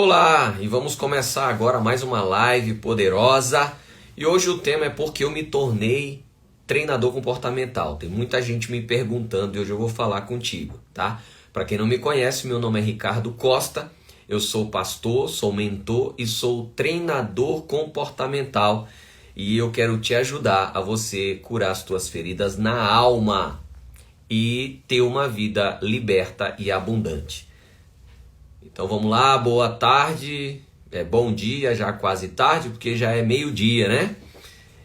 Olá, e vamos começar agora mais uma live poderosa. E hoje o tema é porque eu me tornei treinador comportamental. Tem muita gente me perguntando e hoje eu vou falar contigo, tá? Para quem não me conhece, meu nome é Ricardo Costa. Eu sou pastor, sou mentor e sou treinador comportamental. E eu quero te ajudar a você curar as tuas feridas na alma e ter uma vida liberta e abundante. Então vamos lá, boa tarde, bom dia, já quase tarde, porque já é meio-dia, né?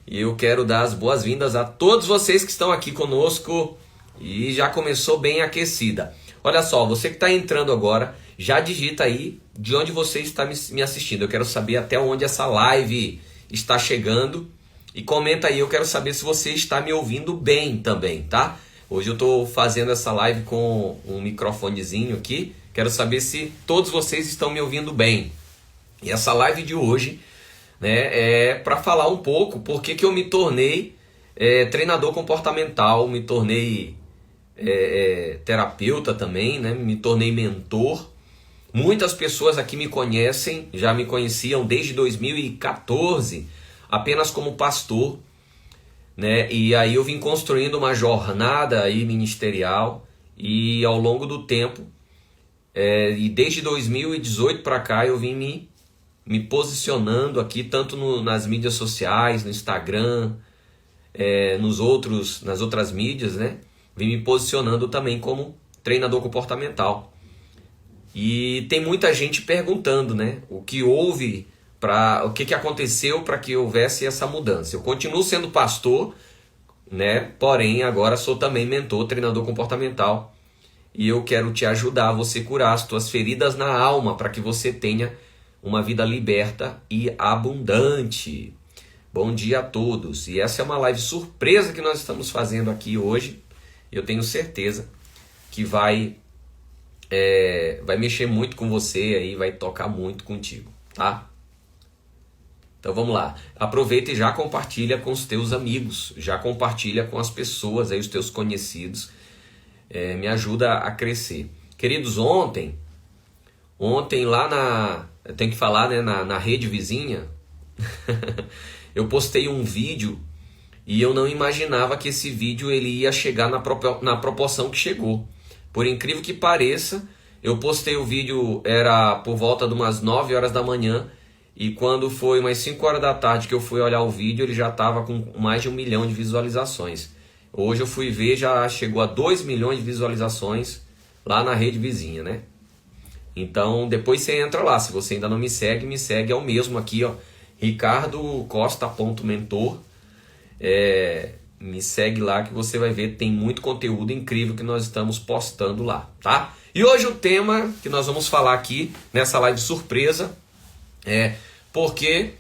E eu quero dar as boas-vindas a todos vocês que estão aqui conosco e já começou bem aquecida. Olha só, você que está entrando agora, já digita aí de onde você está me assistindo. Eu quero saber até onde essa live está chegando e comenta aí, eu quero saber se você está me ouvindo bem também, tá? Hoje eu estou fazendo essa live com um microfonezinho aqui. Quero saber se todos vocês estão me ouvindo bem. E essa live de hoje, né, é para falar um pouco porque que eu me tornei treinador comportamental, me tornei terapeuta também, né, me tornei mentor. Muitas pessoas aqui me conhecem, já me conheciam desde 2014, apenas como pastor, né, e aí eu vim construindo uma jornada aí ministerial e ao longo do tempo, e desde 2018 para cá eu vim me posicionando aqui, tanto nas mídias sociais, no Instagram, nas outras mídias, né? Vim me posicionando também como treinador comportamental. E tem muita gente perguntando, né? O que que aconteceu para que houvesse essa mudança. Eu continuo sendo pastor, né? Porém agora sou também mentor, treinador comportamental. E eu quero te ajudar a você curar as tuas feridas na alma para que você tenha uma vida liberta e abundante. Bom dia a todos. E essa é uma live surpresa que nós estamos fazendo aqui hoje. Eu tenho certeza que vai mexer muito com você aí, vai tocar muito contigo, tá? Então vamos lá. Aproveita e já compartilha com os teus amigos, já compartilha com as pessoas aí, os teus conhecidos. Me ajuda a crescer. Queridos, ontem lá eu tenho que falar, né, na rede vizinha, eu postei um vídeo e eu não imaginava que esse vídeo ele ia chegar na proporção que chegou. Por incrível que pareça, eu postei o vídeo, era por volta de umas 9 horas da manhã, e quando foi umas 5 horas da tarde que eu fui olhar o vídeo, ele já estava com mais de 1 milhão de visualizações. Hoje eu fui ver, já chegou a 2 milhões de visualizações lá na rede vizinha, né? Então depois você entra lá, se você ainda não me segue, é o mesmo aqui, ó, ricardocosta.mentor. Me segue lá que você vai ver, tem muito conteúdo incrível que nós estamos postando lá, tá? E hoje o tema que nós vamos falar aqui, nessa live surpresa, é porque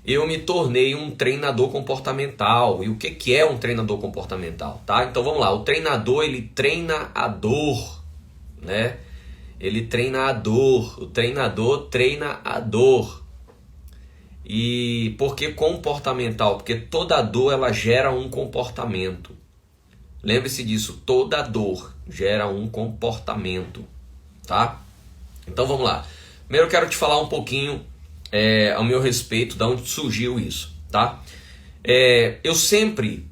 eu me tornei um treinador comportamental. E o que é um treinador comportamental, tá? Então vamos lá, o treinador ele treina a dor, né? Ele treina a dor, o treinador treina a dor. E por que comportamental? Porque toda dor ela gera um comportamento. Lembre-se disso, toda dor gera um comportamento, tá? Então vamos lá. Primeiro eu quero te falar um pouquinho ao meu respeito, de onde surgiu isso, tá? Eu sempre,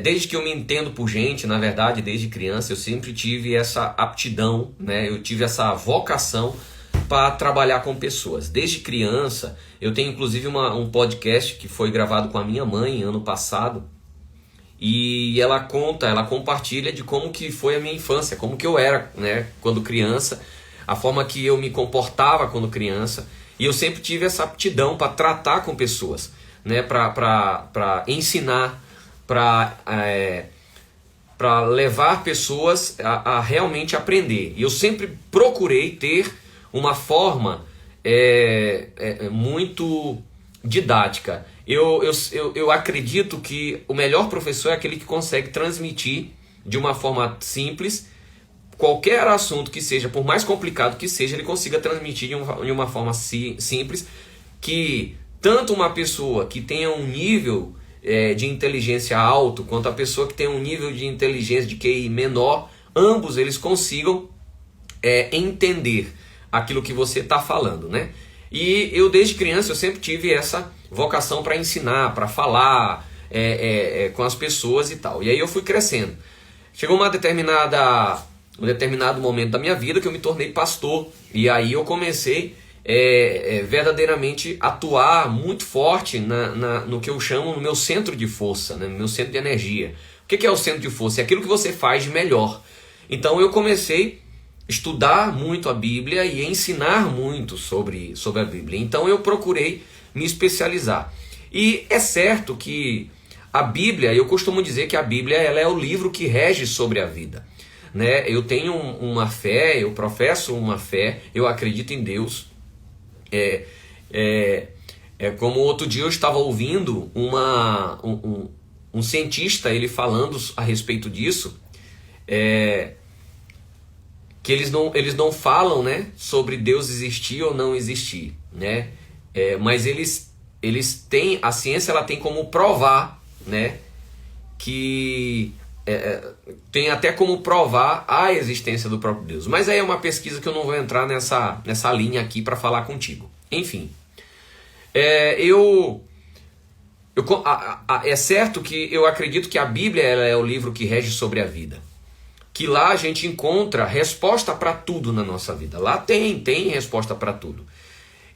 desde que eu me entendo por gente, na verdade, desde criança, eu sempre tive essa aptidão, né? Eu tive essa vocação para trabalhar com pessoas. Desde criança, eu tenho inclusive um podcast que foi gravado com a minha mãe ano passado, e ela compartilha de como que foi a minha infância, como que eu era, né, quando criança, a forma que eu me comportava quando criança. E eu sempre tive essa aptidão para tratar com pessoas, né? Para ensinar, para levar pessoas a realmente aprender. E eu sempre procurei ter uma forma muito didática. Eu acredito que o melhor professor é aquele que consegue transmitir de uma forma simples qualquer assunto que seja, por mais complicado que seja, ele consiga transmitir de uma forma simples, que tanto uma pessoa que tenha um nível de inteligência alto, quanto a pessoa que tenha um nível de inteligência de QI menor, ambos eles consigam entender aquilo que você está falando, né? E eu desde criança eu sempre tive essa vocação para ensinar, para falar com as pessoas e tal. E aí eu fui crescendo. Chegou um determinado momento da minha vida que eu me tornei pastor. E aí eu comecei verdadeiramente atuar muito forte no que eu chamo no meu centro de força, né? No meu centro de energia. O que é o centro de força? É aquilo que você faz de melhor. Então eu comecei a estudar muito a Bíblia e ensinar muito sobre a Bíblia. Então eu procurei me especializar. E é certo que a Bíblia, eu costumo dizer que a Bíblia ela é o livro que rege sobre a vida, né? Eu tenho uma fé, eu professo uma fé, eu acredito em Deus. Como outro dia eu estava ouvindo um cientista ele falando a respeito disso, que eles não falam, né, sobre Deus existir ou não existir, né? Mas eles têm, a ciência ela tem como provar, né, que tem até como provar a existência do próprio Deus. Mas aí é uma pesquisa que eu não vou entrar nessa linha aqui para falar contigo. Enfim, é certo que eu acredito que a Bíblia ela é o livro que rege sobre a vida. Que lá a gente encontra resposta para tudo na nossa vida. Lá tem resposta para tudo.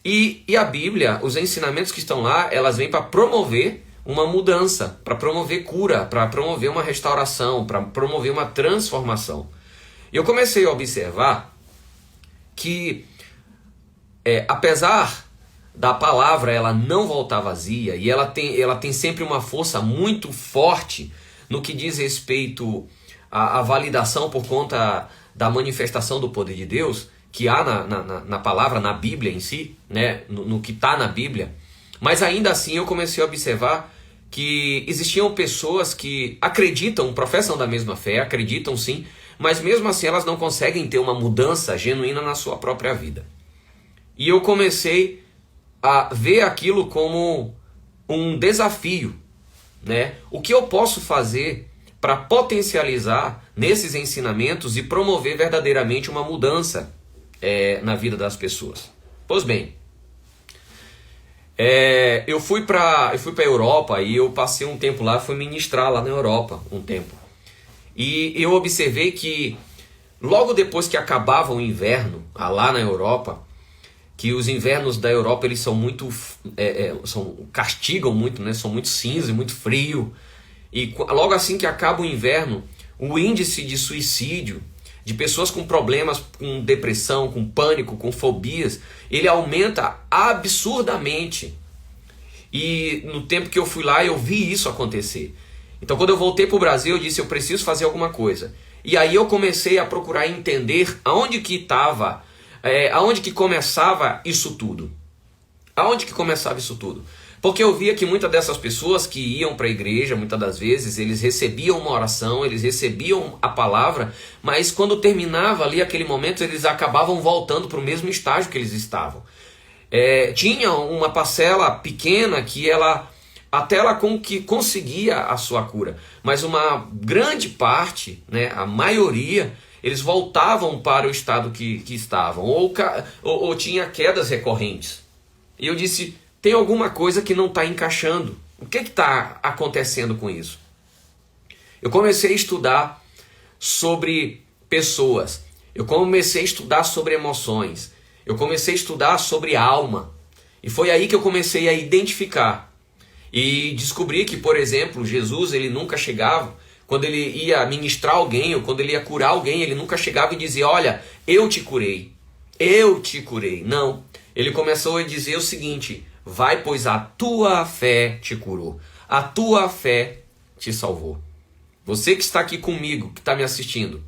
E a Bíblia, os ensinamentos que estão lá, elas vêm para promover uma mudança, para promover cura, para promover uma restauração, para promover uma transformação. E eu comecei a observar que, apesar da palavra ela não voltar vazia, e ela tem sempre uma força muito forte no que diz respeito à validação por conta da manifestação do poder de Deus, que há na palavra, na Bíblia em si, né, no que está na Bíblia. Mas ainda assim eu comecei a observar que existiam pessoas que acreditam, professam da mesma fé, acreditam sim, mas mesmo assim elas não conseguem ter uma mudança genuína na sua própria vida. E eu comecei a ver aquilo como um desafio, né? O que eu posso fazer para potencializar nesses ensinamentos e promover verdadeiramente uma mudança na vida das pessoas? Pois bem, eu fui para a Europa e eu passei um tempo lá, fui ministrar lá na Europa um tempo. E eu observei que logo depois que acabava o inverno lá na Europa, que os invernos da Europa eles são muito castigam muito, né? São muito cinza e muito frio. E logo assim que acaba o inverno, o índice de suicídio de pessoas com problemas, com depressão, com pânico, com fobias, ele aumenta absurdamente. E no tempo que eu fui lá, eu vi isso acontecer. Então quando eu voltei para o Brasil, eu disse, eu preciso fazer alguma coisa. E aí eu comecei a procurar entender aonde que estava, aonde que começava isso tudo. Aonde que começava isso tudo? Porque eu via que muitas dessas pessoas que iam para a igreja, muitas das vezes, eles recebiam uma oração, eles recebiam a palavra, mas quando terminava ali aquele momento, eles acabavam voltando para o mesmo estágio que eles estavam. Tinha uma parcela pequena que ela conseguia a sua cura, mas uma grande parte, né, a maioria, eles voltavam para o estado que estavam, ou tinha quedas recorrentes. E eu disse, tem alguma coisa que não está encaixando. O que está acontecendo com isso? Eu comecei a estudar sobre pessoas. Eu comecei a estudar sobre emoções. Eu comecei a estudar sobre alma. E foi aí que eu comecei a identificar. E descobri que, por exemplo, Jesus ele nunca chegava, quando ele ia ministrar alguém, ou quando ele ia curar alguém, ele nunca chegava e dizia, olha, eu te curei. Eu te curei. Não. Ele começou a dizer o seguinte, vai, pois a tua fé te curou. A tua fé te salvou. Você que está aqui comigo, que está me assistindo,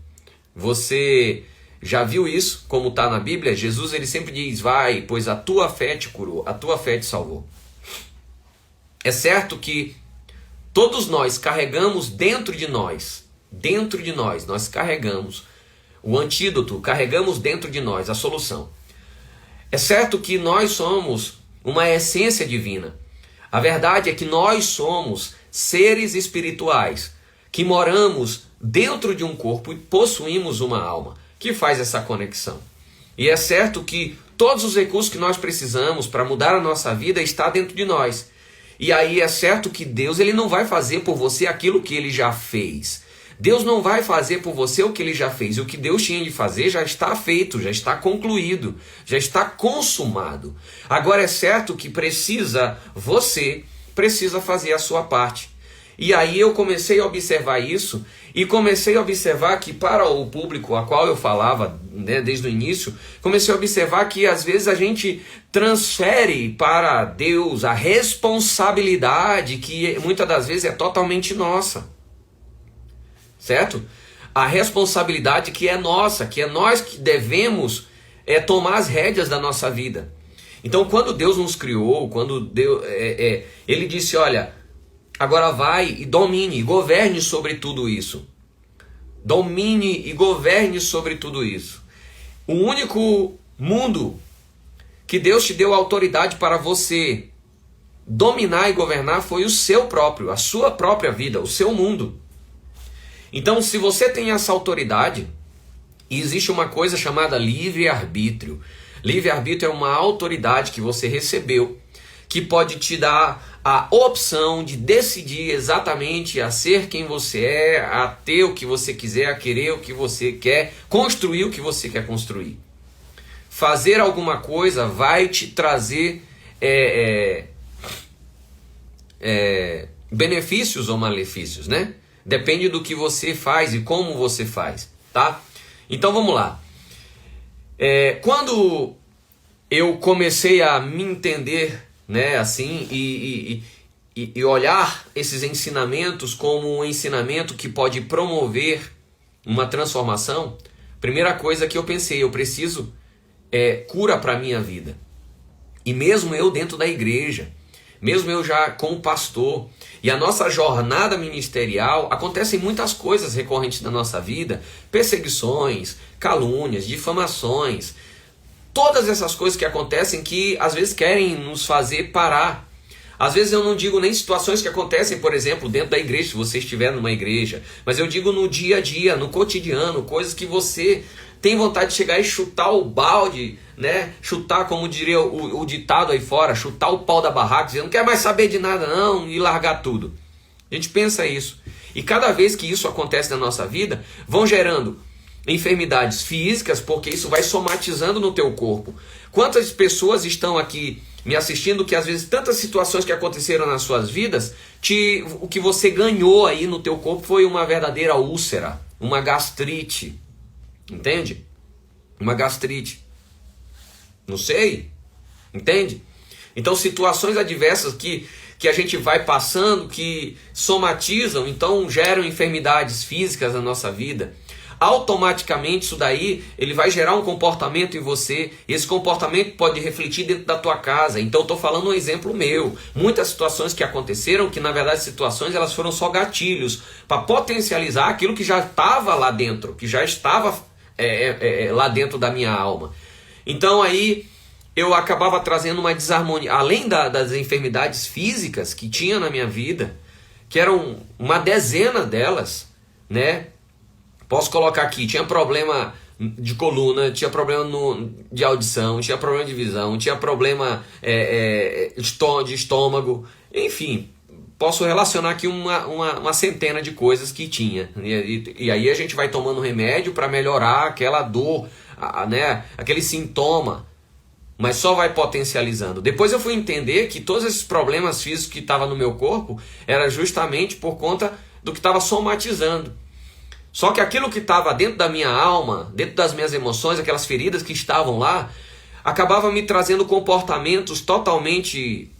você já viu isso, como está na Bíblia? Jesus ele sempre diz, vai, pois a tua fé te curou, a tua fé te salvou. É certo que todos nós carregamos dentro de nós, nós carregamos o antídoto, carregamos dentro de nós a solução. É certo que nós somos uma essência divina. A verdade é que nós somos seres espirituais que moramos dentro de um corpo e possuímos uma alma que faz essa conexão. E é certo que todos os recursos que nós precisamos para mudar a nossa vida está dentro de nós. E aí é certo que Deus ele não vai fazer por você aquilo que ele já fez. Deus não vai fazer por você o que ele já fez. O que Deus tinha de fazer já está feito, já está concluído, já está consumado. Agora é certo que você precisa fazer a sua parte. E aí eu comecei a observar isso e comecei a observar que para o público a qual eu falava, né, desde o início, comecei a observar que às vezes a gente transfere para Deus a responsabilidade que muitas das vezes é totalmente nossa. Certo? A responsabilidade que é nossa, que é nós que devemos tomar as rédeas da nossa vida. Então quando Deus nos criou, quando Deus, Ele disse, olha, agora vai e domine, e governe sobre tudo isso. Domine e governe sobre tudo isso. O único mundo que Deus te deu autoridade para você dominar e governar foi o seu próprio, a sua própria vida, o seu mundo. Então, se você tem essa autoridade, existe uma coisa chamada livre-arbítrio. Livre-arbítrio é uma autoridade que você recebeu, que pode te dar a opção de decidir exatamente a ser quem você é, a ter o que você quiser, a querer o que você quer, construir o que você quer construir. Fazer alguma coisa vai te trazer benefícios ou malefícios, né? Depende do que você faz e como você faz, tá? Então vamos lá. Quando eu comecei a me entender, né, assim, e olhar esses ensinamentos como um ensinamento que pode promover uma transformação, primeira coisa que eu pensei, eu preciso cura para a minha vida. E mesmo eu dentro da igreja, mesmo eu já como pastor, e a nossa jornada ministerial, acontecem muitas coisas recorrentes na nossa vida, perseguições, calúnias, difamações, todas essas coisas que acontecem que às vezes querem nos fazer parar. Às vezes eu não digo nem situações que acontecem, por exemplo, dentro da igreja, se você estiver numa igreja, mas eu digo no dia a dia, no cotidiano, coisas que você tem vontade de chegar e chutar o balde, né? Chutar, como diria o ditado aí fora, chutar o pau da barraca, dizer, não quer mais saber de nada não, e largar tudo. A gente pensa isso. E cada vez que isso acontece na nossa vida, vão gerando enfermidades físicas, porque isso vai somatizando no teu corpo. Quantas pessoas estão aqui me assistindo que às vezes tantas situações que aconteceram nas suas vidas, o que você ganhou aí no teu corpo foi uma verdadeira úlcera, uma gastrite. Entende? Uma gastrite. Não sei. Entende? Então situações adversas que a gente vai passando, que somatizam, então geram enfermidades físicas na nossa vida. Automaticamente isso daí, ele vai gerar um comportamento em você, e esse comportamento pode refletir dentro da tua casa. Então eu estou falando um exemplo meu, muitas situações que aconteceram, que na verdade situações elas foram só gatilhos, para potencializar aquilo que já estava lá dentro, que já estava lá dentro da minha alma. Então aí eu acabava trazendo uma desarmonia, além das enfermidades físicas que tinha na minha vida, que eram uma dezena delas, né? Posso colocar aqui, tinha problema de coluna, tinha problema de audição, tinha problema de visão, tinha problema de estômago, enfim, posso relacionar aqui uma centena de coisas que tinha. E aí a gente vai tomando remédio para melhorar aquela dor, né, aquele sintoma, mas só vai potencializando. Depois eu fui entender que todos esses problemas físicos que estavam no meu corpo era justamente por conta do que estava somatizando. Só que aquilo que estava dentro da minha alma, dentro das minhas emoções, aquelas feridas que estavam lá, acabava me trazendo comportamentos totalmente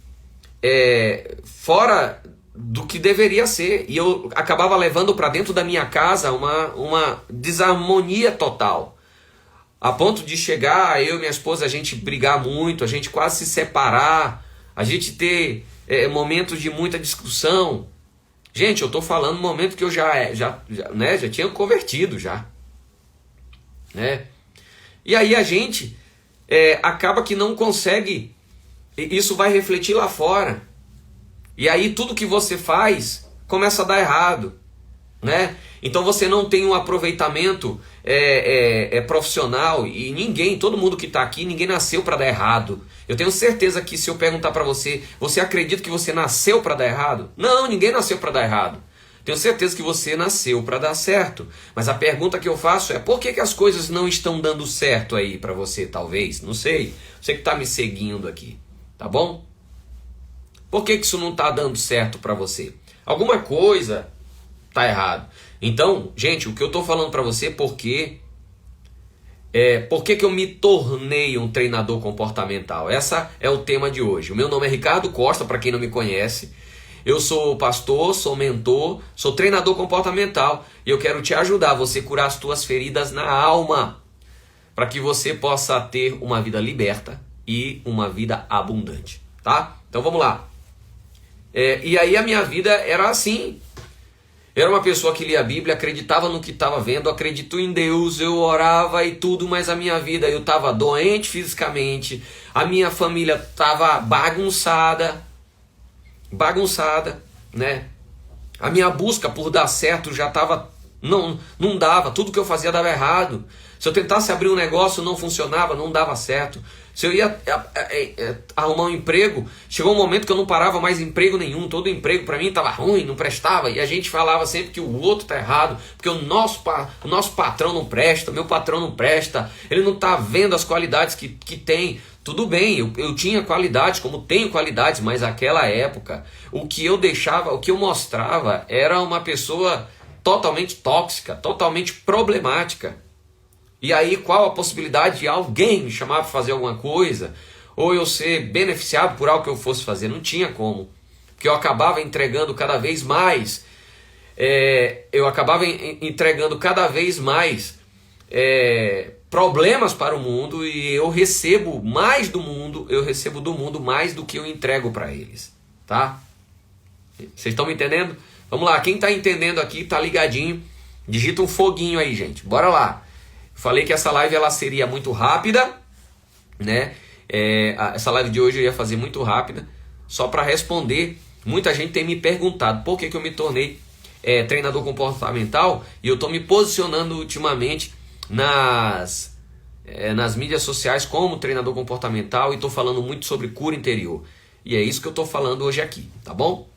fora do que deveria ser. E eu acabava levando para dentro da minha casa uma desarmonia total. A ponto de chegar, eu e minha esposa, a gente brigar muito, a gente quase se separar, a gente ter momentos de muita discussão. Gente, eu estou falando no momento que eu já tinha convertido já, né? E aí a gente acaba que não consegue, isso vai refletir lá fora. E aí tudo que você faz começa a dar errado, né? Então você não tem um aproveitamento é profissional e ninguém, todo mundo que está aqui, ninguém nasceu para dar errado. Eu tenho certeza que se eu perguntar para você, você acredita que você nasceu para dar errado? Não, ninguém nasceu para dar errado. Tenho certeza que você nasceu para dar certo. Mas a pergunta que eu faço é: por que as coisas não estão dando certo aí para você, talvez? Não sei. Você que está me seguindo aqui, tá bom? Por que isso não está dando certo para você? Alguma coisa está errado. Então, gente, o que eu estou falando para você, por que eu me tornei um treinador comportamental? Essa é o tema de hoje. O meu nome é Ricardo Costa, para quem não me conhece. Eu sou pastor, sou mentor, sou treinador comportamental e eu quero te ajudar a você curar as tuas feridas na alma, para que você possa ter uma vida liberta e uma vida abundante, tá? Então vamos lá. E aí a minha vida era assim. Era uma pessoa que lia a Bíblia, acreditava no que estava vendo, acreditou em Deus, eu orava e tudo, mas a minha vida, eu estava doente fisicamente, a minha família estava bagunçada, né? A minha busca por dar certo já estava, não dava, tudo que eu fazia dava errado. Se eu tentasse abrir um negócio, não funcionava, não dava certo. Se eu ia arrumar um emprego, chegou um momento que eu não parava mais emprego nenhum. Todo emprego para mim estava ruim, não prestava. E a gente falava sempre que o outro está errado, porque o nosso patrão não presta, meu patrão não presta, ele não está vendo as qualidades que tem. Tudo bem, eu tinha qualidades, como tenho qualidades, mas naquela época, o que eu mostrava era uma pessoa totalmente tóxica, totalmente problemática. E aí qual a possibilidade de alguém me chamar para fazer alguma coisa, ou eu ser beneficiado por algo que eu fosse fazer? Não tinha como, porque eu acabava entregando cada vez mais, problemas para o mundo, e eu recebo do mundo mais do que eu entrego para eles, tá? Vocês estão me entendendo? Vamos lá, quem está entendendo aqui, tá ligadinho, digita um foguinho aí, gente, bora lá. Falei que essa live ela seria muito rápida, né? Essa live de hoje eu ia fazer muito rápida, só para responder. Muita gente tem me perguntado por que eu me tornei treinador comportamental, e eu estou me posicionando ultimamente nas mídias sociais como treinador comportamental, e estou falando muito sobre cura interior. E é isso que eu estou falando hoje aqui, tá bom?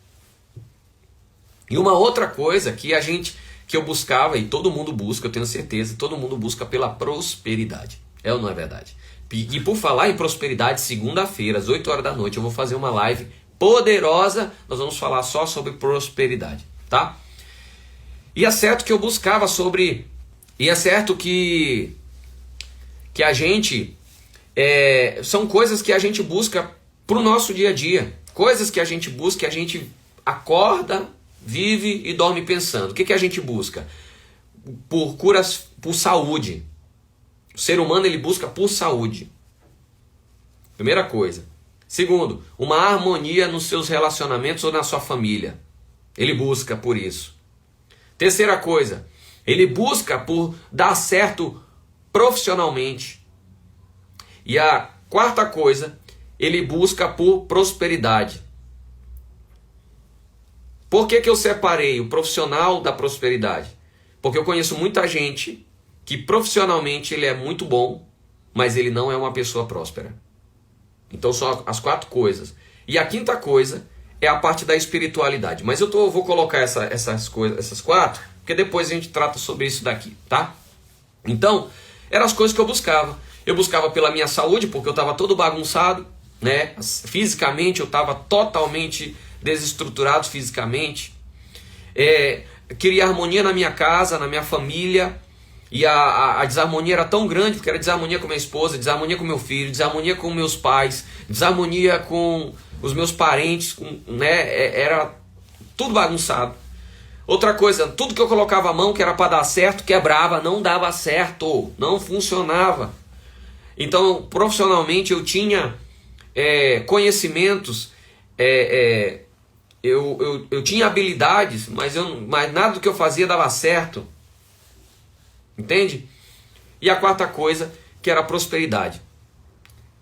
E uma outra coisa que eu buscava, e todo mundo busca, eu tenho certeza, todo mundo busca pela prosperidade. É ou não é verdade? E por falar em prosperidade, segunda-feira, às 8 horas da noite, eu vou fazer uma live poderosa, nós vamos falar só sobre prosperidade, tá? E é certo que eu buscava sobre... E é certo que a gente... são coisas que a gente busca pro nosso dia a dia. Coisas que a gente busca, que a gente acorda, vive e dorme pensando. O que a gente busca? Por curas, por saúde. O ser humano ele busca por saúde. Primeira coisa. Segundo, uma harmonia nos seus relacionamentos ou na sua família. Ele busca por isso. Terceira coisa, ele busca por dar certo profissionalmente. E a quarta coisa, ele busca por prosperidade. Por que eu separei o profissional da prosperidade? Porque eu conheço muita gente que profissionalmente ele é muito bom, mas ele não é uma pessoa próspera. Então são as quatro coisas. E a quinta coisa é a parte da espiritualidade. Mas eu vou colocar essas quatro, porque depois a gente trata sobre isso daqui, tá? Então, eram as coisas que eu buscava. Eu buscava pela minha saúde, porque eu estava todo bagunçado, né? Fisicamente eu estava totalmente desestruturado fisicamente. Queria harmonia na minha casa, na minha família. E a desarmonia era tão grande, porque era desarmonia com minha esposa, desarmonia com meu filho, desarmonia com meus pais, desarmonia com os meus parentes, né? Era tudo bagunçado. Outra coisa, tudo que eu colocava a mão que era para dar certo, quebrava, não dava certo, não funcionava. Então, profissionalmente eu tinha conhecimentos, eu tinha habilidades, mas nada do que eu fazia dava certo. Entende? E a quarta coisa, que era a prosperidade.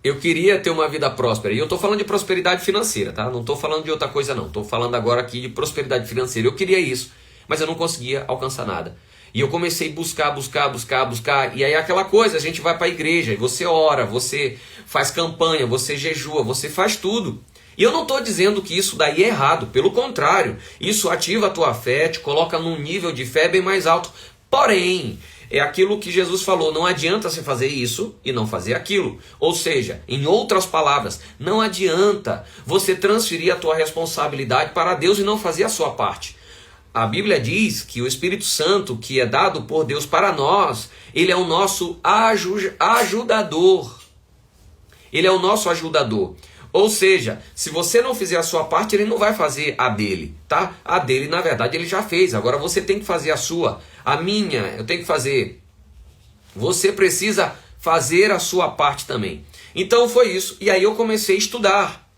Eu queria ter uma vida próspera. E eu estou falando de prosperidade financeira, tá? Não estou falando de outra coisa não. Estou falando agora aqui de prosperidade financeira. Eu queria isso, mas eu não conseguia alcançar nada. E eu comecei a buscar. E aí aquela coisa, a gente vai para a igreja, e você ora, você faz campanha, você jejua, você faz tudo. E eu não estou dizendo que isso daí é errado, pelo contrário, isso ativa a tua fé, te coloca num nível de fé bem mais alto. Porém, é aquilo que Jesus falou, não adianta você fazer isso e não fazer aquilo. Ou seja, em outras palavras, não adianta você transferir a tua responsabilidade para Deus e não fazer a sua parte. A Bíblia diz que o Espírito Santo, que é dado por Deus para nós, ele é o nosso ajudador. Ele é o nosso ajudador. Ou seja, se você não fizer a sua parte, ele não vai fazer a dele, tá? A dele, na verdade, ele já fez. Agora você tem que fazer a sua. A minha, eu tenho que fazer. Você precisa fazer a sua parte também. Então foi isso. E aí eu comecei a estudar.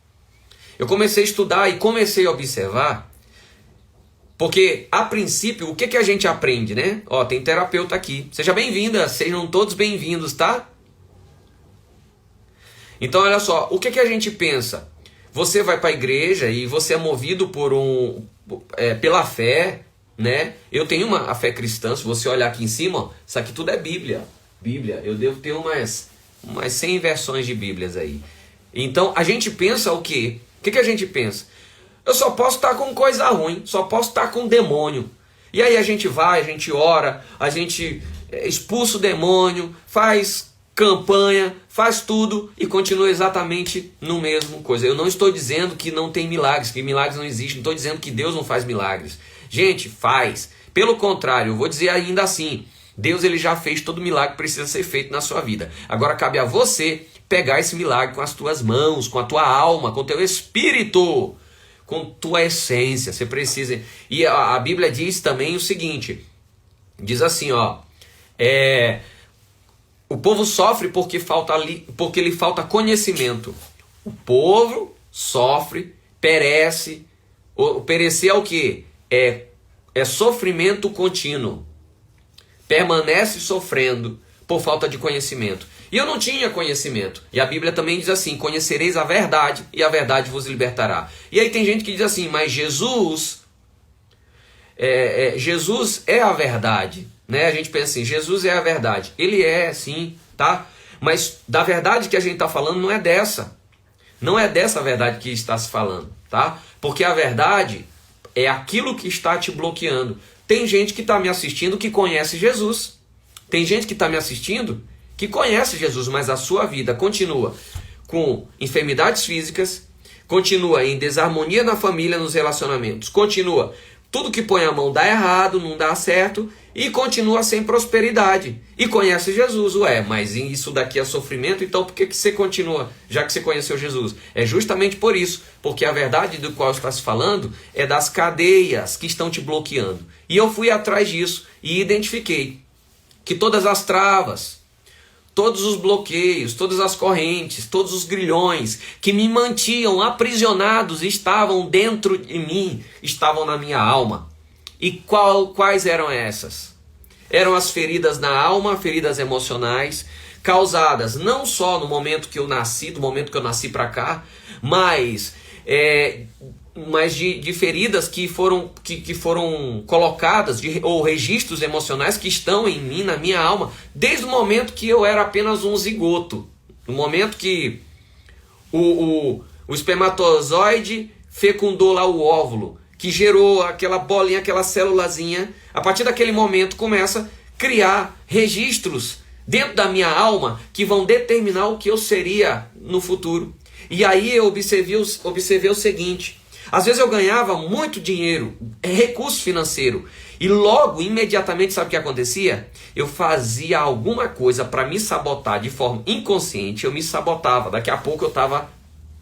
Eu comecei a estudar e comecei a observar. Porque, a princípio, o que a gente aprende, né? Ó, tem terapeuta aqui. Seja bem-vinda, sejam todos bem-vindos, tá? Então, olha só, o que a gente pensa? Você vai para a igreja e você é movido pela fé, né? Eu tenho a fé cristã, se você olhar aqui em cima, ó, isso aqui tudo é Bíblia. Bíblia, eu devo ter umas 100 versões de Bíblias aí. Então, a gente pensa o quê? O que a gente pensa? Eu só posso estar com coisa ruim, só posso estar com demônio. E aí a gente vai, a gente ora, a gente expulsa o demônio, faz campanha, faz tudo e continua exatamente no mesmo coisa. Eu não estou dizendo que não tem milagres, que milagres não existem, não estou dizendo que Deus não faz milagres. Gente, faz. Pelo contrário, eu vou dizer ainda assim, Deus ele já fez todo milagre que precisa ser feito na sua vida. Agora cabe a você pegar esse milagre com as tuas mãos, com a tua alma, com o teu espírito, com tua essência. Você precisa. E a Bíblia diz também o seguinte, diz assim, ó, o povo sofre porque lhe falta conhecimento. O povo sofre, perece. Perecer é o quê? É sofrimento contínuo. Permanece sofrendo por falta de conhecimento. E eu não tinha conhecimento. E a Bíblia também diz assim, conhecereis a verdade e a verdade vos libertará. E aí tem gente que diz assim, mas Jesus é a verdade. Né? A gente pensa assim, Jesus é a verdade. Ele é, sim, tá? Mas da verdade que a gente está falando não é dessa. Não é dessa verdade que está se falando, tá? Porque a verdade é aquilo que está te bloqueando. Tem gente que está me assistindo que conhece Jesus. Tem gente que está me assistindo que conhece Jesus, mas a sua vida continua com enfermidades físicas, continua em desarmonia na família, nos relacionamentos, continua tudo que põe a mão dá errado, não dá certo, e continua sem prosperidade. E conhece Jesus. Mas isso daqui é sofrimento, então por que você continua, já que você conheceu Jesus? É justamente por isso, porque a verdade do qual está se falando é das cadeias que estão te bloqueando. E eu fui atrás disso e identifiquei que todas as travas, todos os bloqueios, todas as correntes, todos os grilhões que me mantinham aprisionados estavam dentro de mim, estavam na minha alma. E quais eram essas? Eram as feridas na alma, feridas emocionais, causadas não só no momento que eu nasci, do momento que eu nasci para cá, mas de feridas que foram colocadas, ou registros emocionais que estão em mim, na minha alma, desde o momento que eu era apenas um zigoto. No momento que o espermatozoide fecundou lá o óvulo, que gerou aquela bolinha, aquela célulazinha, a partir daquele momento começa a criar registros dentro da minha alma que vão determinar o que eu seria no futuro. E aí eu observei o seguinte: às vezes eu ganhava muito dinheiro, recurso financeiro, e logo, imediatamente, sabe o que acontecia? Eu fazia alguma coisa para me sabotar de forma inconsciente, eu me sabotava. Daqui a pouco eu estava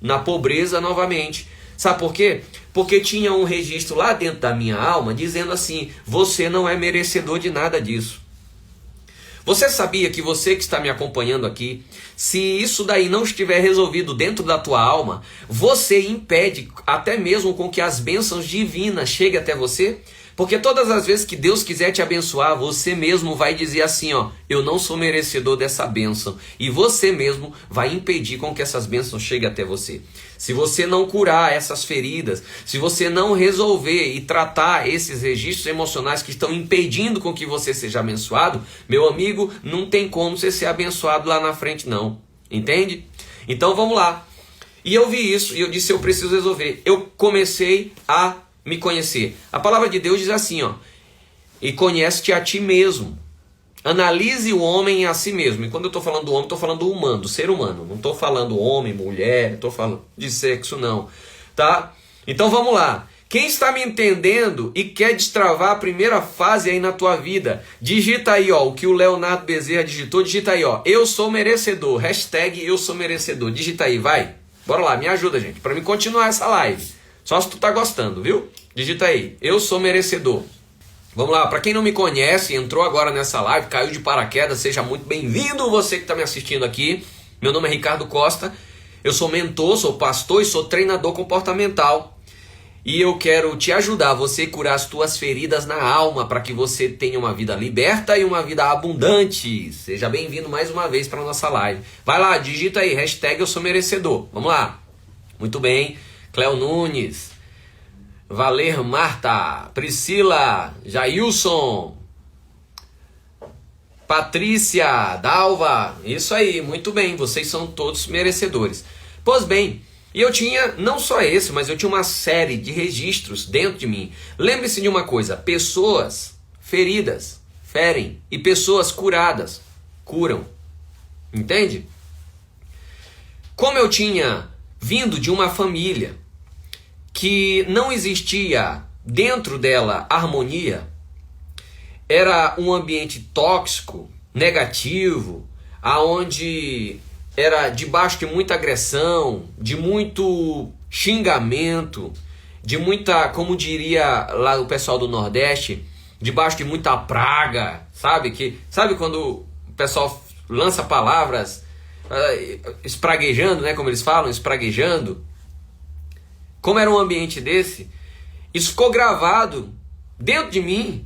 na pobreza novamente. Sabe por quê? Porque tinha um registro lá dentro da minha alma dizendo assim: você não é merecedor de nada disso. Você sabia que você que está me acompanhando aqui, se isso daí não estiver resolvido dentro da tua alma, você impede até mesmo com que as bênçãos divinas cheguem até você? Porque todas as vezes que Deus quiser te abençoar, você mesmo vai dizer assim, ó, eu não sou merecedor dessa bênção. E você mesmo vai impedir com que essas bênçãos cheguem até você. Se você não curar essas feridas, se você não resolver e tratar esses registros emocionais que estão impedindo com que você seja abençoado, meu amigo, não tem como você ser abençoado lá na frente não. Entende? Então vamos lá. E eu vi isso e eu disse, eu preciso resolver. Eu comecei a me conhecer. A palavra de Deus diz assim, ó, e conhece-te a ti mesmo. Analise o homem a si mesmo. E quando eu estou falando do homem, estou falando do humano, do ser humano. Não estou falando homem, mulher, estou falando de sexo, não. Tá? Então vamos lá. Quem está me entendendo e quer destravar a primeira fase aí na tua vida, digita aí, ó, o que o Leonardo Bezerra digitou, digita aí, ó, eu sou merecedor, hashtag eu sou merecedor. Digita aí, vai. Bora lá, me ajuda, gente, para mim continuar essa live. Só se tu tá gostando, viu? Digita aí, eu sou merecedor. Vamos lá, para quem não me conhece, entrou agora nessa live, caiu de paraquedas, seja muito bem-vindo você que está me assistindo aqui. Meu nome é Ricardo Costa, eu sou mentor, sou pastor e sou treinador comportamental. E eu quero te ajudar, você curar as tuas feridas na alma, para que você tenha uma vida liberta e uma vida abundante. Seja bem-vindo mais uma vez para a nossa live. Vai lá, digita aí, hashtag eu sou merecedor. Vamos lá. Muito bem. Cléo Nunes, Valer Marta, Priscila, Jailson, Patrícia, Dalva, isso aí, muito bem, vocês são todos merecedores. Pois bem, e eu tinha não só esse, mas eu tinha uma série de registros dentro de mim. Lembre-se de uma coisa, pessoas feridas ferem e pessoas curadas curam, entende? Como eu tinha vindo de uma família que não existia dentro dela harmonia, era um ambiente tóxico, negativo, aonde era debaixo de muita agressão, de muito xingamento, de muita, como diria lá o pessoal do Nordeste, debaixo de muita praga, sabe quando o pessoal lança palavras espraguejando, né, como eles falam, espraguejando. Como era um ambiente desse, isso ficou gravado dentro de mim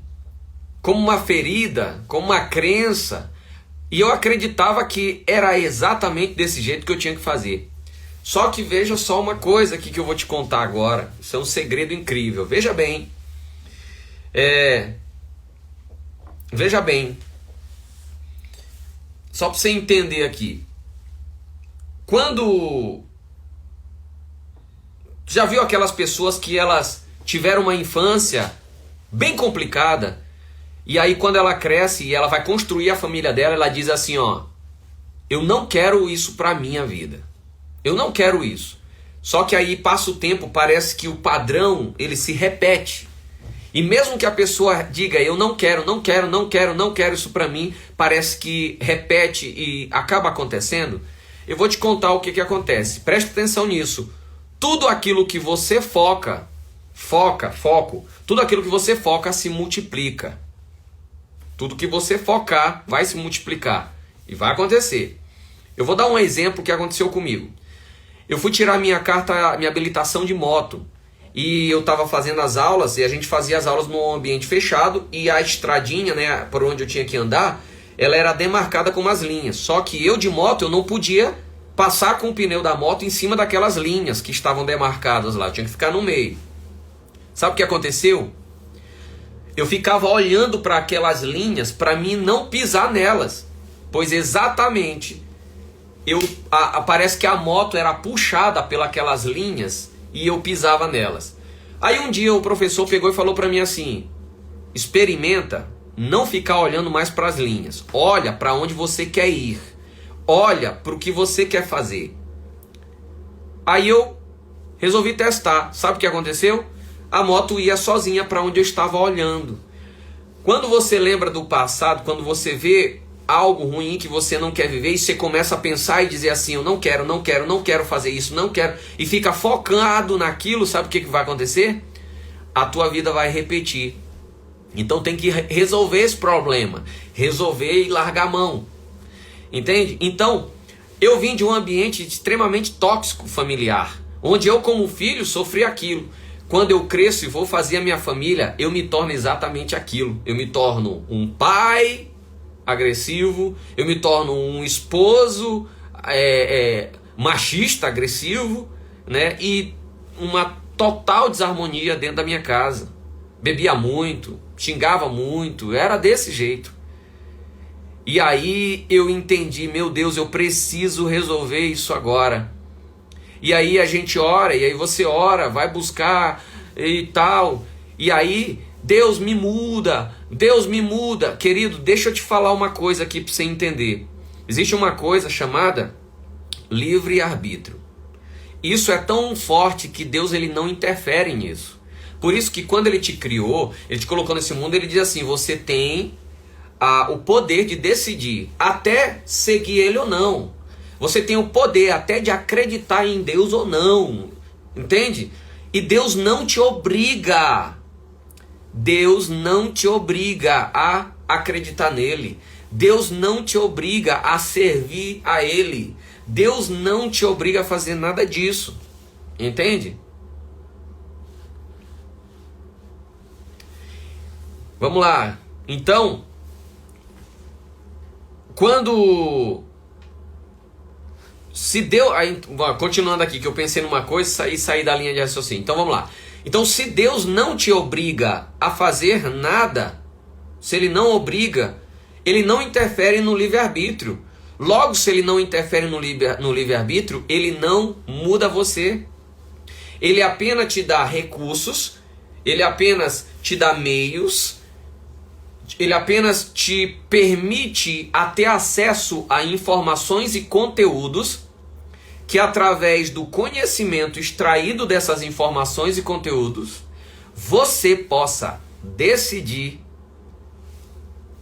como uma ferida, como uma crença. E eu acreditava que era exatamente desse jeito que eu tinha que fazer. Só que veja só uma coisa aqui que eu vou te contar agora. Isso é um segredo incrível. Veja bem. Veja bem. Só para você entender aqui. Quando... Já viu aquelas pessoas que elas tiveram uma infância bem complicada e aí quando ela cresce e ela vai construir a família dela, ela diz assim, ó, eu não quero isso pra minha vida. Eu não quero isso. Só que aí passa o tempo, parece que o padrão, ele se repete. E mesmo que a pessoa diga, eu não quero isso pra mim, parece que repete e acaba acontecendo. Eu vou te contar o que acontece. Preste atenção nisso. Tudo aquilo que você foco, tudo aquilo que você foca se multiplica. Tudo que você focar vai se multiplicar. E vai acontecer. Eu vou dar um exemplo que aconteceu comigo. Eu fui tirar minha habilitação de moto. E eu estava fazendo as aulas, e a gente fazia as aulas num ambiente fechado, e a estradinha, né, por onde eu tinha que andar, ela era demarcada com umas linhas. Só que eu de moto, eu não podia passar com o pneu da moto em cima daquelas linhas que estavam demarcadas lá. Eu tinha que ficar no meio. Sabe o que aconteceu? Eu ficava olhando para aquelas linhas para mim não pisar nelas. Pois exatamente, parece que a moto era puxada pelas linhas e eu pisava nelas. Aí um dia o professor pegou e falou para mim assim, experimenta não ficar olhando mais para as linhas. Olha para onde você quer ir. Olha para o que você quer fazer. Aí eu resolvi testar. Sabe o que aconteceu? A moto ia sozinha para onde eu estava olhando. Quando você lembra do passado, quando você vê algo ruim que você não quer viver, e você começa a pensar e dizer assim, eu não quero fazer isso, não quero, e fica focado naquilo, sabe o que vai acontecer? A tua vida vai repetir. Então tem que resolver esse problema, resolver e largar a mão. Entende? Então, eu vim de um ambiente extremamente tóxico familiar, onde eu como filho sofri aquilo. quando eu cresço e vou fazer a minha família, eu me torno exatamente aquilo. Eu me torno um pai agressivo, eu me torno um esposo machista, agressivo, né? E uma total desarmonia dentro da minha casa. Bebia muito, xingava muito, era desse jeito. E aí eu entendi, meu Deus, eu preciso resolver isso agora. E aí a gente ora, e aí você ora, vai buscar e tal. E aí Deus me muda, Deus me muda. Querido, deixa eu te falar uma coisa aqui para você entender. Existe uma coisa chamada livre-arbítrio. Isso é tão forte que Deus ele não interfere nisso. Por isso que quando ele te criou, ele te colocou nesse mundo, ele diz assim, você tem o poder de decidir até seguir ele ou não. Você tem o poder até de acreditar em Deus ou não. Entende? E Deus não te obriga. Deus não te obriga a acreditar nele. Deus não te obriga a servir a ele. Deus não te obriga a fazer nada disso. Entende? Vamos lá. Então, se Deus, aí, continuando aqui, que eu pensei numa coisa e saí da linha de raciocínio. Então vamos lá. Então se Deus não te obriga a fazer nada, se ele não obriga, ele não interfere no livre-arbítrio. Logo, se ele não interfere no livre-arbítrio, ele não muda você. Ele apenas te dá recursos, ele apenas te dá meios, ele apenas te permite a ter acesso a informações e conteúdos que através do conhecimento extraído dessas informações e conteúdos, você possa decidir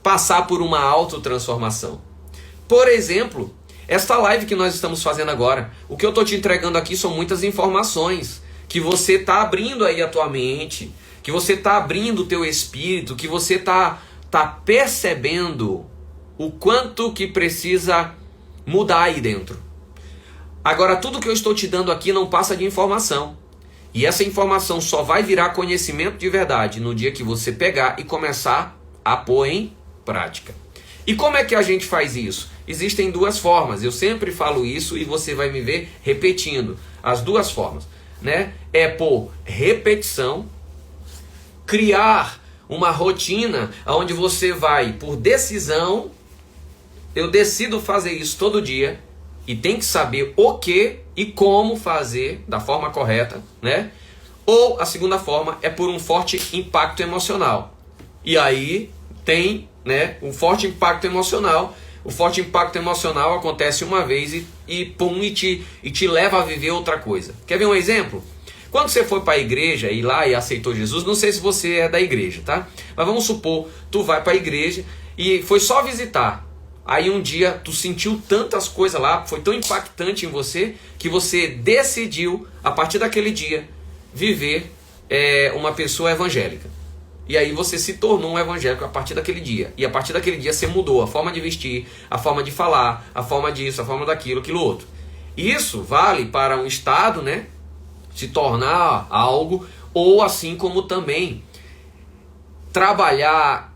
passar por uma autotransformação. Por exemplo, esta live que nós estamos fazendo agora, o que eu estou te entregando aqui são muitas informações que você está abrindo aí a tua mente, que você está abrindo o teu espírito, que você está percebendo o quanto que precisa mudar aí dentro. Agora, tudo que eu estou te dando aqui não passa de informação. E essa informação só vai virar conhecimento de verdade no dia que você pegar e começar a pôr em prática. E como é que a gente faz isso? Existem duas formas. Eu sempre falo isso e você vai me ver repetindo. As duas formas, né? É por repetição, criar uma rotina onde você vai por decisão. Eu decido fazer isso todo dia. E tem que saber o que e como fazer da forma correta, né? Ou a segunda forma é por um forte impacto emocional. E aí tem, né, um forte impacto emocional. O forte impacto emocional acontece uma vez e te leva a viver outra coisa. Quer ver um exemplo? Quando você foi para a igreja e lá e aceitou Jesus, não sei se você é da igreja, tá? Mas vamos supor, tu vai para a igreja e foi só visitar. Aí um dia tu sentiu tantas coisas lá, foi tão impactante em você, que você decidiu, a partir daquele dia, viver uma pessoa evangélica. E aí você se tornou um evangélico a partir daquele dia. E a partir daquele dia você mudou a forma de vestir, a forma de falar, a forma disso, a forma daquilo, aquilo outro. Isso vale para um estado, né, se tornar algo, ou assim como também trabalhar,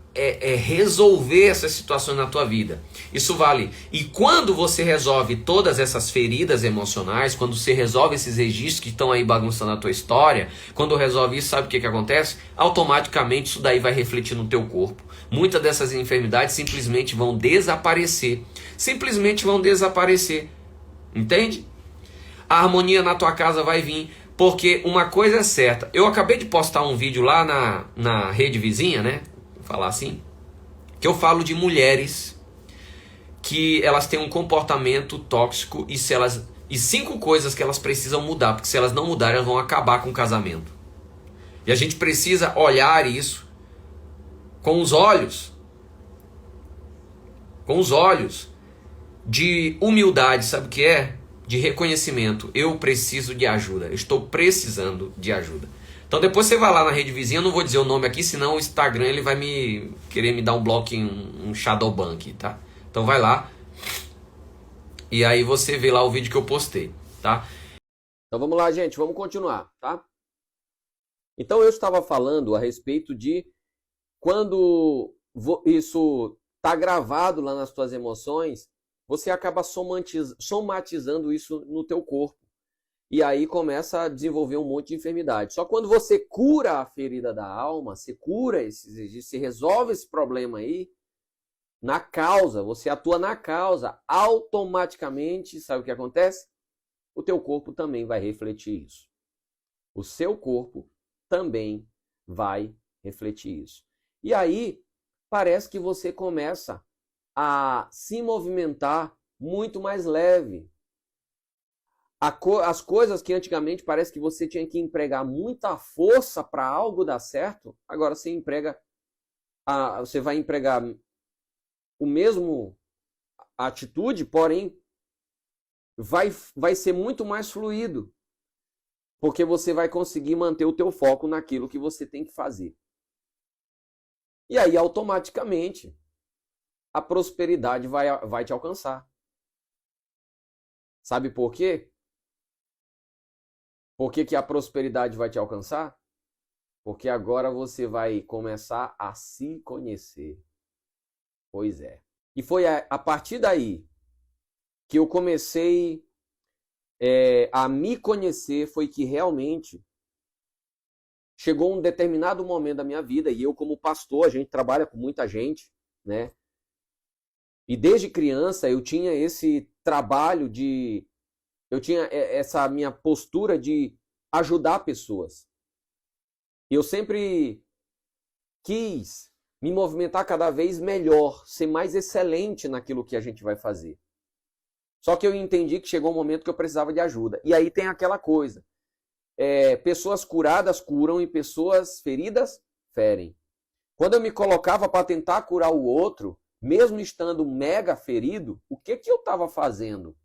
resolver essas situações na tua vida. Isso vale. E quando você resolve todas essas feridas emocionais, quando você resolve esses registros que estão aí bagunçando a tua história, quando resolve isso, sabe o que acontece? Automaticamente isso daí vai refletir no teu corpo. Muitas dessas enfermidades simplesmente vão desaparecer. Simplesmente vão desaparecer. Entende? A harmonia na tua casa vai vir. Porque uma coisa é certa. Eu acabei de postar um vídeo lá na rede vizinha, né? Vou falar assim. Que eu falo de mulheres que elas têm um comportamento tóxico e 5 coisas que elas precisam mudar, porque se elas não mudarem, elas vão acabar com o casamento. E a gente precisa olhar isso com os olhos de humildade, sabe o que é? De reconhecimento. Eu preciso de ajuda, eu estou precisando de ajuda. Então depois você vai lá na rede vizinha, eu não vou dizer o nome aqui, senão o Instagram ele vai querer me dar um bloco, um shadow ban aqui, tá? Então vai lá e aí você vê lá o vídeo que eu postei, tá? Então vamos lá, gente, vamos continuar, tá? Então eu estava falando a respeito de quando isso está gravado lá nas tuas emoções, você acaba somatizando isso no teu corpo. E aí começa a desenvolver um monte de enfermidade. Só quando você cura a ferida da alma, você cura você resolve esse problema aí, na causa, você atua na causa, automaticamente, sabe o que acontece? O teu corpo também vai refletir isso. O seu corpo também vai refletir isso. E aí, parece que você começa a se movimentar muito mais leve. As coisas que antigamente parece que você tinha que empregar muita força para algo dar certo, agora você vai empregar o mesmo atitude, porém vai ser muito mais fluido, porque você vai conseguir manter o teu foco naquilo que você tem que fazer. E aí, automaticamente, a prosperidade vai te alcançar. Sabe por quê? Por que a prosperidade vai te alcançar? Porque agora você vai começar a se conhecer. Pois é. E foi a partir daí que eu comecei a me conhecer, foi que realmente chegou um determinado momento da minha vida, e eu como pastor, a gente trabalha com muita gente, né? E desde criança eu tinha esse trabalho eu tinha essa minha postura de ajudar pessoas. Eu sempre quis me movimentar cada vez melhor, ser mais excelente naquilo que a gente vai fazer. Só que eu entendi que chegou um momento que eu precisava de ajuda. E aí tem aquela coisa. Pessoas curadas curam e pessoas feridas ferem. Quando eu me colocava para tentar curar o outro, mesmo estando mega ferido, o que eu estava fazendo?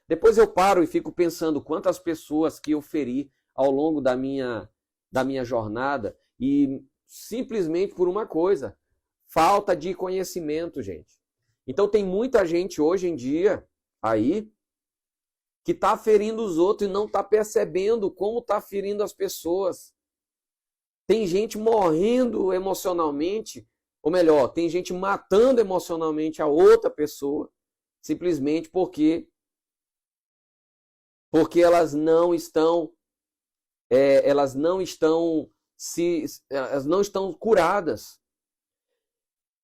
Depois eu paro e fico pensando quantas pessoas que eu feri ao longo da minha jornada, e simplesmente por uma coisa, falta de conhecimento, gente. Então tem muita gente hoje em dia aí que está ferindo os outros e não está percebendo como está ferindo as pessoas. Tem gente morrendo emocionalmente, ou melhor, tem gente matando emocionalmente a outra pessoa, simplesmente porque elas não estão curadas.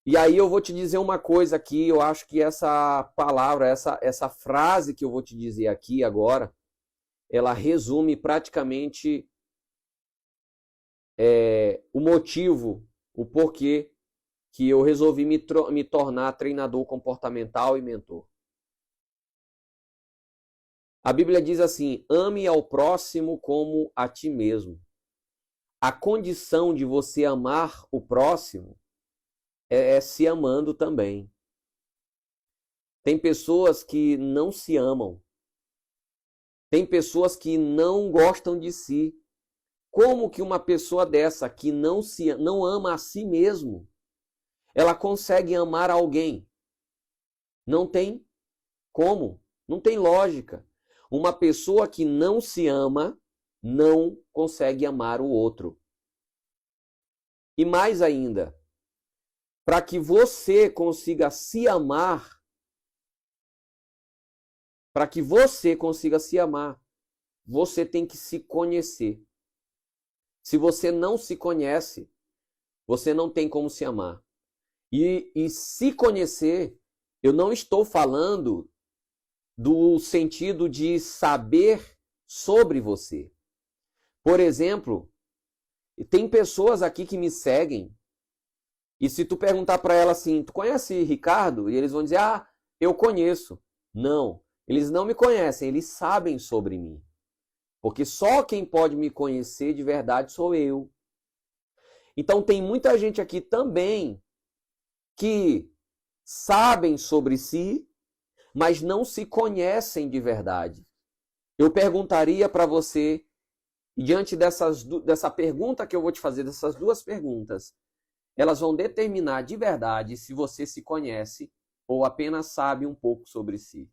E aí eu vou te dizer uma coisa aqui, eu acho que essa palavra, essa frase que eu vou te dizer aqui agora, ela resume praticamente o motivo, o porquê que eu resolvi me tornar treinador comportamental e mentor. A Bíblia diz assim: ame ao próximo como a ti mesmo. A condição de você amar o próximo é se amando também. Tem pessoas que não se amam. Tem pessoas que não gostam de si. Como que uma pessoa dessa que não ama a si mesmo, ela consegue amar alguém? Não tem como, não tem lógica. Uma pessoa que não se ama não consegue amar o outro. E mais ainda, para que você consiga se amar, você tem que se conhecer. Se você não se conhece, você não tem como se amar. E se conhecer, eu não estou falando do sentido de saber sobre você. Por exemplo, tem pessoas aqui que me seguem, e se tu perguntar para ela assim, tu conhece Ricardo? E eles vão dizer, eu conheço. Não, eles não me conhecem, eles sabem sobre mim. Porque só quem pode me conhecer de verdade sou eu. Então tem muita gente aqui também que sabem sobre si, mas não se conhecem de verdade. Eu perguntaria para você, diante dessa pergunta que eu vou te fazer, dessas duas perguntas, elas vão determinar de verdade se você se conhece ou apenas sabe um pouco sobre si.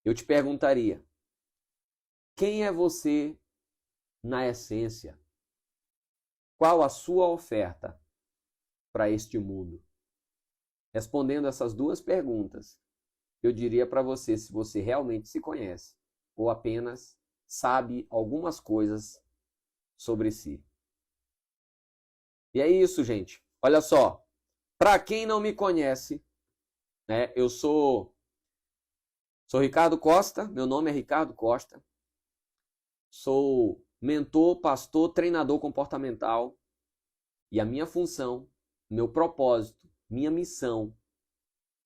Eu te perguntaria, quem é você na essência? Qual a sua oferta para este mundo? Respondendo essas duas perguntas, eu diria para você se você realmente se conhece ou apenas sabe algumas coisas sobre si. E é isso, gente. Olha só, para quem não me conhece, né, eu sou Ricardo Costa, meu nome é Ricardo Costa, sou mentor, pastor, treinador comportamental e a minha função, meu propósito, minha missão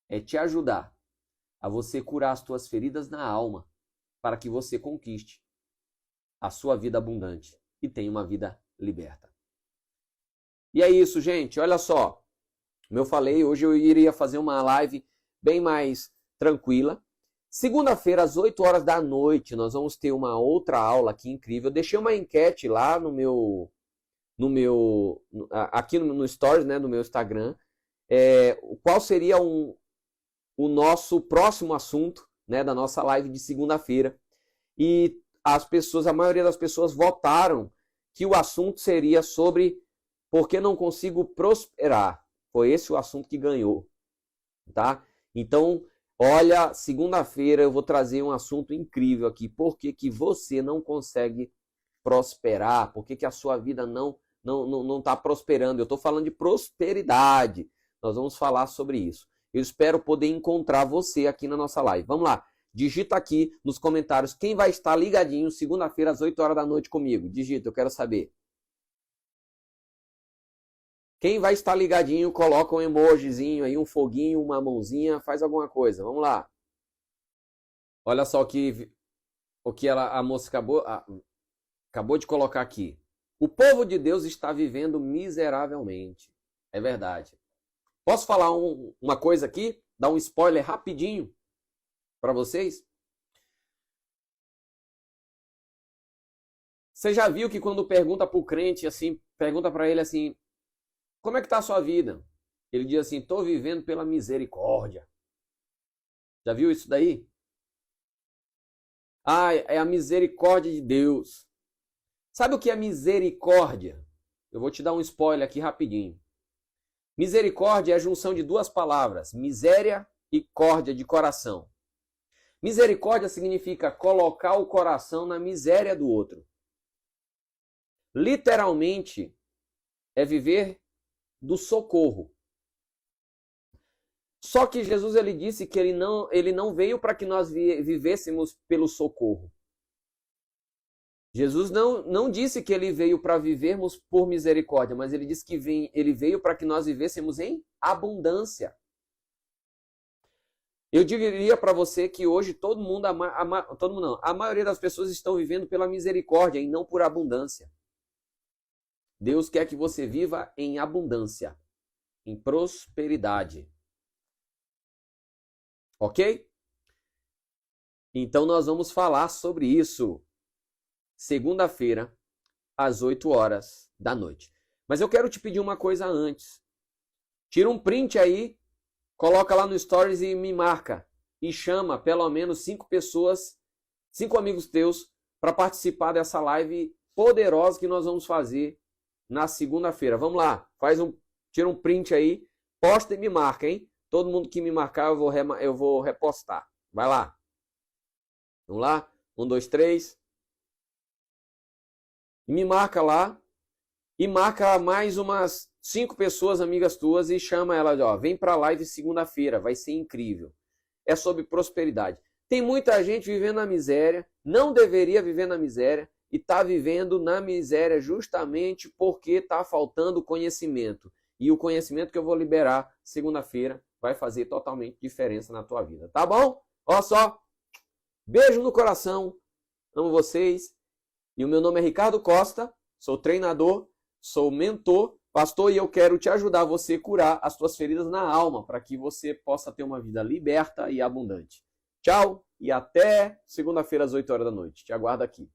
é te ajudar a você curar as tuas feridas na alma para que você conquiste a sua vida abundante e tenha uma vida liberta. E é isso, gente. Olha só, como eu falei, hoje eu iria fazer uma live bem mais tranquila. Segunda-feira, às 8 horas da noite, nós vamos ter uma outra aula aqui incrível. Eu deixei uma enquete lá aqui no Stories, né, no meu Instagram. Qual seria o nosso próximo assunto, né, da nossa live de segunda-feira? E a maioria das pessoas votaram que o assunto seria sobre por que não consigo prosperar. Foi esse o assunto que ganhou, tá? Então, olha, segunda-feira eu vou trazer um assunto incrível aqui. Por que que você não consegue prosperar? Por que que a sua vida não está prosperando? Eu estou falando de prosperidade. Nós vamos falar sobre isso. Eu espero poder encontrar você aqui na nossa live. Vamos lá. Digita aqui nos comentários quem vai estar ligadinho segunda-feira às 8 horas da noite comigo. Digita, eu quero saber. Quem vai estar ligadinho, coloca um emojizinho aí, um foguinho, uma mãozinha, faz alguma coisa. Vamos lá. Olha só o que a moça acabou de colocar aqui. O povo de Deus está vivendo miseravelmente. É verdade. Posso falar uma coisa aqui? Dar um spoiler rapidinho para vocês? Você já viu que quando pergunta para o crente, assim, pergunta para ele assim, como é que está a sua vida? Ele diz assim, estou vivendo pela misericórdia. Já viu isso daí? Ah, é a misericórdia de Deus. Sabe o que é misericórdia? Eu vou te dar um spoiler aqui rapidinho. Misericórdia é a junção de duas palavras, miséria e córdia, de coração. Misericórdia significa colocar o coração na miséria do outro. Literalmente, é viver do socorro. Só que Jesus ele disse que ele não veio para que nós vivêssemos pelo socorro. Jesus não disse que ele veio para vivermos por misericórdia, mas ele disse que ele veio para que nós vivêssemos em abundância. Eu diria para você que hoje a maioria das pessoas estão vivendo pela misericórdia e não por abundância. Deus quer que você viva em abundância, em prosperidade. Ok? Então nós vamos falar sobre isso segunda-feira, às 8 horas da noite. Mas eu quero te pedir uma coisa antes. Tira um print aí, coloca lá no Stories e me marca. E chama pelo menos 5 pessoas, 5 amigos teus, para participar dessa live poderosa que nós vamos fazer na segunda-feira. Vamos lá, tira um print aí, posta e me marca, hein? Todo mundo que me marcar eu vou repostar. Vai lá. Vamos lá? 1, 2, 3. E me marca lá. E marca mais umas 5 pessoas, amigas tuas, e chama elas, ó, vem pra live segunda-feira, vai ser incrível. É sobre prosperidade. Tem muita gente vivendo na miséria, não deveria viver na miséria, e está vivendo na miséria justamente porque está faltando conhecimento. E o conhecimento que eu vou liberar segunda-feira vai fazer totalmente diferença na tua vida. Tá bom? Olha só. Beijo no coração. Amo vocês. E o meu nome é Ricardo Costa. Sou treinador, sou mentor, pastor, e eu quero te ajudar a você curar as tuas feridas na alma para que você possa ter uma vida liberta e abundante. Tchau e até segunda-feira às 8 horas da noite. Te aguardo aqui.